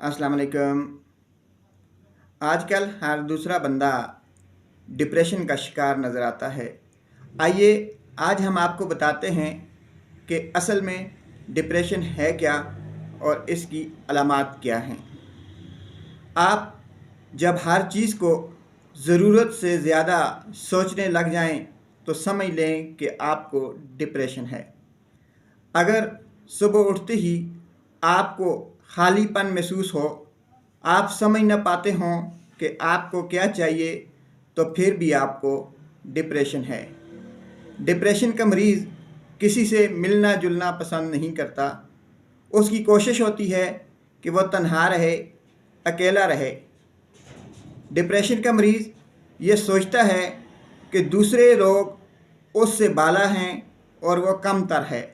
अस्सलाम वालेकुम। आजकल हर दूसरा बंदा डिप्रेशन का शिकार नज़र आता है। आइए आज हम आपको बताते हैं कि असल में डिप्रेशन है क्या और इसकी अलामात क्या हैं। आप जब हर चीज़ को ज़रूरत से ज़्यादा सोचने लग जाएं तो समझ लें कि आपको डिप्रेशन है। अगर सुबह उठते ही आपको खालीपन महसूस हो, आप समझ न पाते हों कि आपको क्या चाहिए, तो फिर भी आपको डिप्रेशन है। डिप्रेशन का मरीज़ किसी से मिलना जुलना पसंद नहीं करता। उसकी कोशिश होती है कि वह तन्हा रहे, अकेला रहे। डिप्रेशन का मरीज़ ये सोचता है कि दूसरे लोग उससे बाला हैं और वह कमतर है।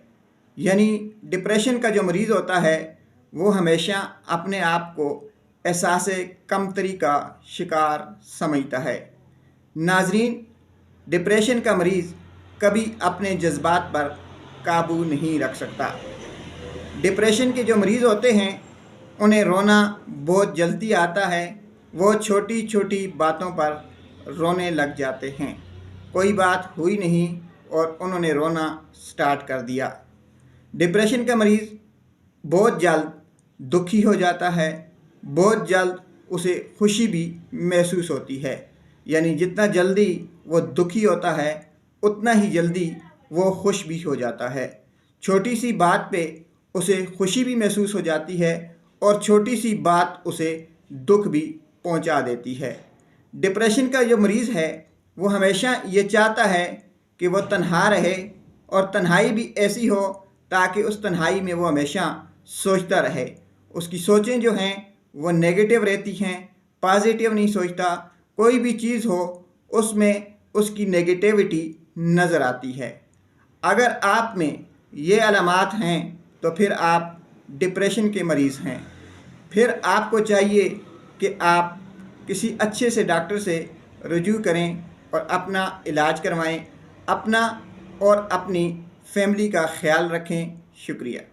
यानी डिप्रेशन का जो मरीज़ होता है वो हमेशा अपने आप को एहसास कमतरी का शिकार समझता है। नाज़रीन, डिप्रेशन का मरीज़ कभी अपने जज्बात पर काबू नहीं रख सकता। डिप्रेशन के जो मरीज़ होते हैं उन्हें रोना बहुत जल्दी आता है। वो छोटी छोटी बातों पर रोने लग जाते हैं। कोई बात हुई नहीं और उन्होंने रोना स्टार्ट कर दिया। डिप्रेशन का मरीज़ बहुत जल्द दुखी हो जाता है। बहुत जल्द उसे खुशी भी महसूस होती है। यानी जितना जल्दी वो दुखी होता है उतना ही जल्दी वो खुश भी हो जाता है। छोटी सी बात पे उसे खुशी भी महसूस हो जाती है और छोटी सी बात उसे दुख भी पहुंचा देती है। डिप्रेशन का जो मरीज़ है वो हमेशा ये चाहता है कि वो तन्हा रहे और तन्हाई भी ऐसी हो ताकि उस तन्हाई में वो हमेशा सोचता रहे। उसकी सोचें जो हैं वो नेगेटिव रहती हैं, पॉजिटिव नहीं सोचता। कोई भी चीज़ हो उसमें उसकी नेगेटिविटी नज़र आती है। अगर आप में ये अलामात हैं तो फिर आप डिप्रेशन के मरीज़ हैं। फिर आपको चाहिए कि आप किसी अच्छे से डॉक्टर से रुजू करें और अपना इलाज करवाएं। अपना और अपनी फैमिली का ख्याल रखें। शुक्रिया।